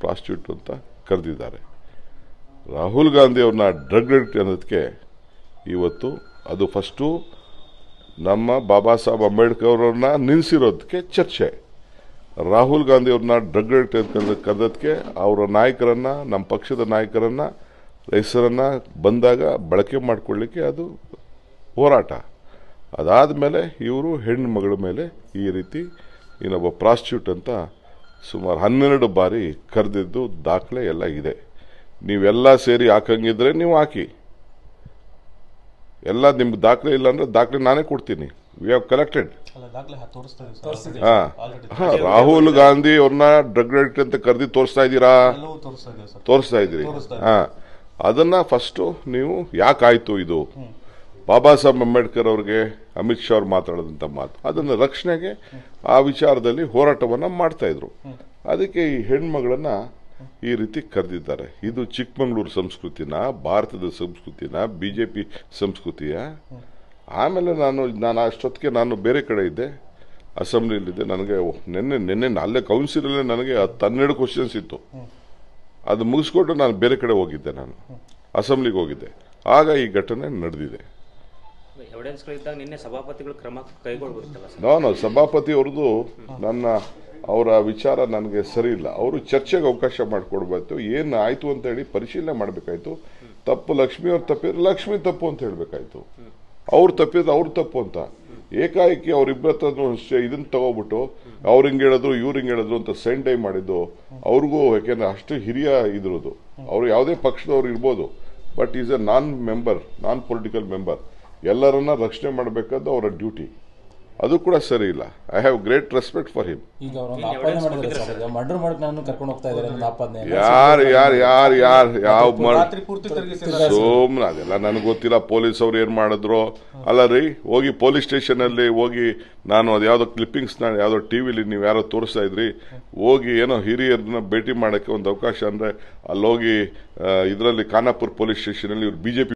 Prostitute ಅಂತ ಕರೆದಿದ್ದಾರೆ. ರಾಹುಲ್ ಗಾಂಧಿ ಅವ್ರನ್ನ ಡ್ರಗ್ ಅಡಿಕ್ಟ್ ಅನ್ನೋದಕ್ಕೆ ಇವತ್ತು ಅದು ಫಸ್ಟು ನಮ್ಮ ಬಾಬಾ ಸಾಹೇಬ್ ಅಂಬೇಡ್ಕರ್ ಅವ್ರನ್ನ ನಿಲ್ಲಿಸಿರೋದಕ್ಕೆ ಚರ್ಚೆ. ರಾಹುಲ್ ಗಾಂಧಿ ಅವ್ರನ್ನ ಡ್ರಗ್ ಅಡಿಕ್ಟ್ ಕರೆದಕ್ಕೆ ಅವರ ನಾಯಕರನ್ನ, ನಮ್ಮ ಪಕ್ಷದ ನಾಯಕರನ್ನ ಹೆಸರನ್ನ ಬಂದಾಗ ಬಳಕೆ ಮಾಡಿಕೊಳ್ಳಿಕ್ಕೆ ಅದು ಹೋರಾಟ. ಅದಾದ ಮೇಲೆ ಇವರು ಹೆಣ್ಣು ಮಗಳ ಮೇಲೆ ಈ ರೀತಿ ಇನ್ನೊಬ್ಬ ಪ್ರಾಸ್ಟಿಟ್ಯೂಟ್ ಅಂತ ಸುಮಾರು 12 ಬಾರಿ ಕರೆದಿದ್ದು ದಾಖಲೆ ಎಲ್ಲ ಇದೆ. ನೀವೆಲ್ಲ ಸೇರಿ ಹಾಕಂಗಿದ್ರೆ ನೀವು ಹಾಕಿ, ಎಲ್ಲ ನಿಮ್ಗೆ ದಾಖಲೆ ಇಲ್ಲ ಅಂದ್ರೆ ದಾಖಲೆ ನಾನೇ ಕೊಡ್ತೀನಿ. We have collected. Rahul Gandhi ಅವ್ರನ್ನ ಡ್ರಗ್ ಅಡಿಕ್ಟ್ ಅಂತ ಕರೆದಿ ತೋರಿಸ್ತಾ ಇದ್ದೀರಾ? ತೋರಿಸ್ತಾ ಇದ್ದೀರಿ. ಅದನ್ನ ಫಸ್ಟ್ ನೀವು ಯಾಕಾಯ್ತು ಇದು ಬಾಬಾ ಸಾಹೇಬ್ ಅಂಬೇಡ್ಕರ್ ಅವ್ರಿಗೆ ಅಮಿತ್ ಶಾ ಅವ್ರು ಮಾತಾಡಿದಂಥ ಮಾತು, ಅದನ್ನ ರಕ್ಷಣೆಗೆ ಆ ವಿಚಾರದಲ್ಲಿ ಹೋರಾಟವನ್ನ ಮಾಡ್ತಾ ಇದ್ರು. ಅದಕ್ಕೆ ಈ ಹೆಣ್ಮಗಳನ್ನ ಈ ರೀತಿ ಕರೆದಿದ್ದಾರೆ. ಇದು ಚಿಕ್ಕಮಗಳೂರು ಸಂಸ್ಕೃತಿನ, ಭಾರತದ ಸಂಸ್ಕೃತಿನ, ಬಿಜೆಪಿ ಸಂಸ್ಕೃತಿಯ. ಆಮೇಲೆ ನಾನು ಅಷ್ಟೊತ್ತಿಗೆ ನಾನು ಬೇರೆ ಕಡೆ ಇದ್ದೆ, ಅಸೆಂಬ್ಲಿಯಲ್ಲಿದ್ದೆ. ನನಗೆ ನಿನ್ನೆ ಅಲ್ಲೇ ಕೌನ್ಸಿಲಲ್ಲೇ ನನಗೆ 12 ಕ್ವಶನ್ಸ್ ಇತ್ತು. ಅದು ಮುಗಿಸ್ಕೊಂಡು ನಾನು ಬೇರೆ ಕಡೆ ಹೋಗಿದ್ದೆ, ನಾನು ಅಸೆಂಬ್ಲಿಗೆ ಹೋಗಿದ್ದೆ. ಆಗ ಈ ಘಟನೆ ನಡೆದಿದೆ. ನಾನು ಸಭಾಪತಿ ಅವ್ರದ್ದು ಅವರ ವಿಚಾರ ನನಗೆ ಸರಿ ಇಲ್ಲ. ಅವರು ಚರ್ಚೆಗೆ ಅವಕಾಶ ಮಾಡಿಕೊಡ್ಬೇಕು. ಏನು ಆಯ್ತು ಅಂತ ಹೇಳಿ ಪರಿಶೀಲನೆ ಮಾಡಬೇಕಾಯ್ತು. ತಪ್ಪು ಲಕ್ಷ್ಮಿ ಅವ್ರು ತಪ್ಪಿದ್ರೆ ಲಕ್ಷ್ಮಿ ತಪ್ಪು ಅಂತ ಹೇಳಬೇಕಾಯ್ತು. ಅವ್ರು ತಪ್ಪಿದ್ರೆ ಅವ್ರು ತಪ್ಪು ಅಂತ ಏಕಾಏಕಿ ಅವ್ರಿಬ್ಬರ ಹತ್ರ ಇದನ್ನ ತಗೋಬಿಟ್ಟು ಅವ್ರು ಹಿಂಗೆ ಹೇಳಿದ್ರು ಇವ್ರು ಹಿಂಗೆ ಹೇಳಿದ್ರು ಅಂತ ಸೆಂಡ್ ಡೈ ಮಾಡಿದ್ದು ಅವ್ರಿಗೂ. ಯಾಕೆಂದ್ರೆ ಅಷ್ಟು ಹಿರಿಯ ಇದ್ರದ್ದು, ಅವರು ಯಾವುದೇ ಪಕ್ಷದವ್ರು ಇರ್ಬೋದು, but is a non political member. ಎಲ್ಲರನ್ನ ರಕ್ಷಣೆ ಮಾಡಬೇಕಾದ ಅವರ ಡ್ಯೂಟಿ. ಅದು ಕೂಡ ಸರಿ ಇಲ್ಲ. I have great respect for him. ಸೋಮ್ನ ಅದೆಲ್ಲ ನನಗೆ ಗೊತ್ತಿಲ್ಲ. ಪೊಲೀಸ್ ಅವ್ರು ಏನ್ ಮಾಡಿದ್ರು ಅಲ್ಲ ರೀ. ಹೋಗಿ ಪೊಲೀಸ್ ಸ್ಟೇಷನ್ ಅಲ್ಲಿ ಹೋಗಿ, ನಾನು ಅದ್ಯಾವುದೋ ಕ್ಲಿಪ್ಪಿಂಗ್ಸ್ ಯಾವುದೋ ಟಿವಿಲಿ ನೀವು ಯಾರೋ ತೋರಿಸ್ತಾ ಇದ್ರಿ, ಹೋಗಿ ಏನೋ ಹಿರಿಯರನ್ನ ಭೇಟಿ ಮಾಡಕ್ಕೆ ಒಂದು ಅವಕಾಶ ಅಂದ್ರೆ ಅಲ್ಲೋಗಿ ಇದರಲ್ಲಿ ಖಾನಾಪುರ್ ಪೊಲೀಸ್ ಸ್ಟೇಷನ್ ಅಲ್ಲಿ ಇವ್ರು ಬಿಜೆಪಿ